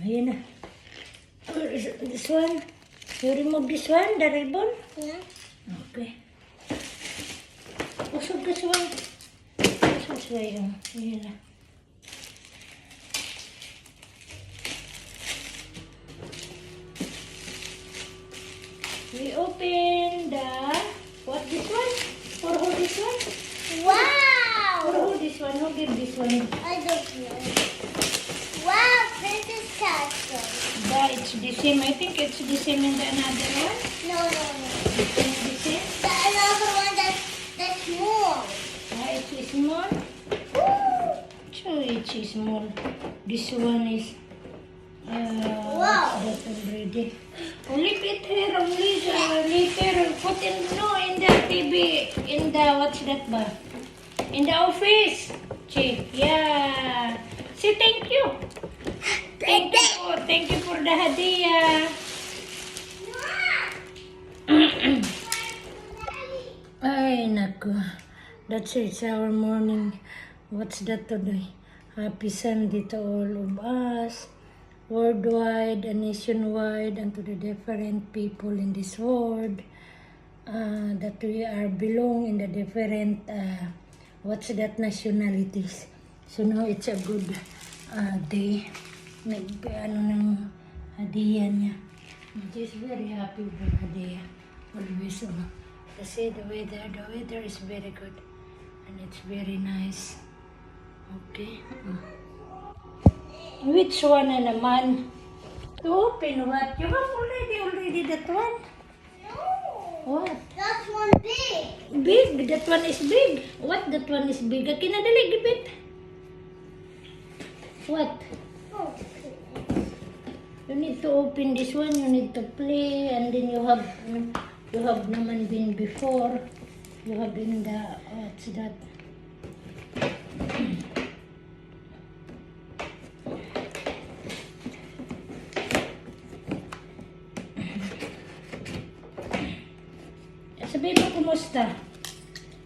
Ayan na. This one. You remove this one, the ribbon? Yeah. Okay. Usog this one. Usog siya yun. Ayan na. We open the... What, this one? For who this one? Wow! For who this one? Who give this one? I don't know. Wow, Princess Castle. It's the same. I think it's the same in the another one. No, no, no. It's the same. The another one that's small. It's small. So it's small. This one is Wow. that already. Leave it here, later. Put in the TV, in the, what's that ba? In the office. See, yeah. Say thank you. Thank you for the hadiah. Ay, naku. That's it. It's our morning. What's that today? Happy Sunday to all of us. Worldwide and nationwide, and to the different people in this world. That we are belong in the different, what's that, nationalities. So now it's a good day. Nag-ano ng hadiah niya. Just very happy with the hadiah. Always. Kasi the weather is very good. And it's very nice. Okay. Which one na naman? To open what? You have already that one? No. What? That one big. Big? That one is big. What? That one is big. Kinadali, gibit. What? Oh. You need to open this one. You need to play. And then you have naman been before. You have in the, what's that? Sabi mo, kumusta?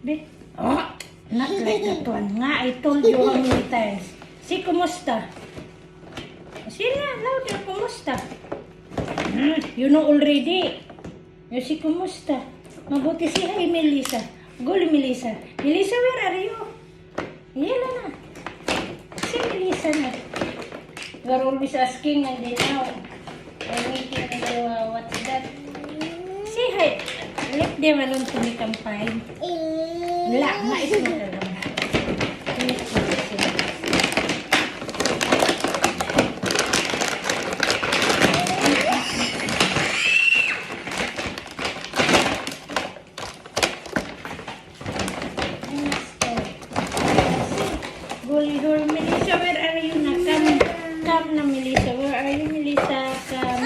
Be? Oh, not like that one. Nga, I told you how many times. Si, kumusta? Si na, louder, kumusta? You know already. You si, kumusta? Mabuti si hi, Melissa. Go, Melissa. Melissa, where are you? Yan na. Si Melissa na. You are always asking, and then now, I'm making what's that? Si hi. Let them alone to make them fine. Wala, mais mo talaga. Gulidor, Melissa, where are you na? Come na, Melissa. Where are you, Melissa? Come.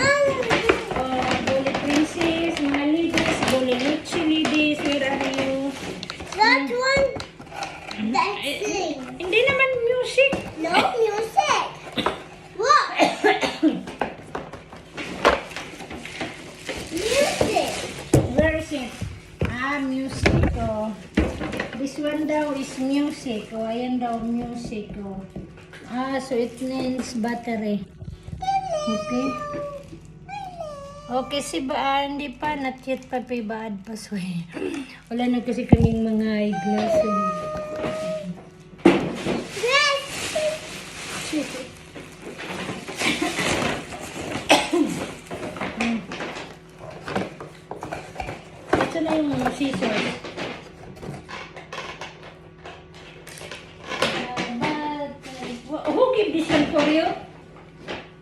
Gully Princess, mga ladies, Gully Luchi ladies, where are you? That one. That's sing. Hindi naman music. No music. What? Music. Where is it? Music. Oh. This one daw is music. Oh, ayan daw, music. Oh. So it needs battery. Okay. Okay, si ba, hindi pa, not yet pa, baad pa, so wala na kasi kaming mga eyeglass. Yes. Ito na yung scissors. Who gave this one for you?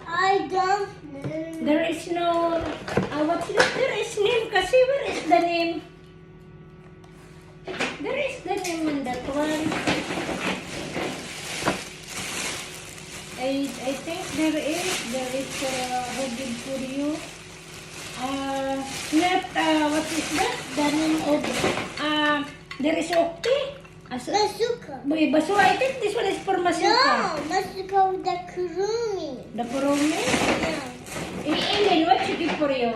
I don't know. There is no, what's that? There is name kasi, where is the name? There is the name on that one. I think there is who did for you. Not, what is that? The name of, there is Okti. Masuka. Basuka, I think this one is for Masuka. No, Masuka with the kurumi. The Kurumi? Yeah. Ellen, what she did for you?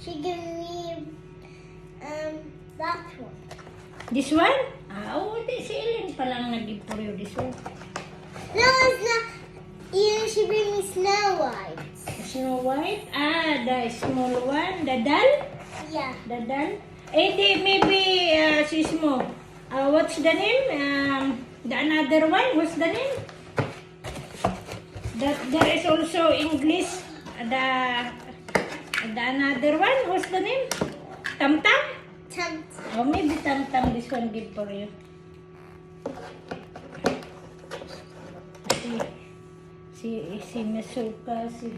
She gave me that one. This one? Oh, si Ellen pa lang nag-give for you this one. No, it's not. Even she bring me Snow White. Snow White? Ah, the small one. The doll? Yeah. The doll? Maybe, Sismo. What's the name? The another one? What's the name? There is also English. The another one? What's the name? Tam Tam? Tum. Oh, maybe Tam Tam. This one good for you. Si Masuka, si...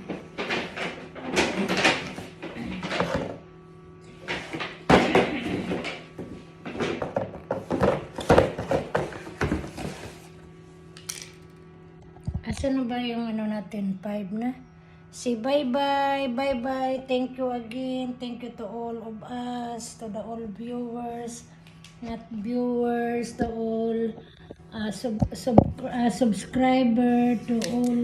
Asa na ba yung ano natin? 5 na? Si bye-bye, bye-bye. Thank you again. Thank you to all of us, to the all viewers, not viewers, to all subscriber, to all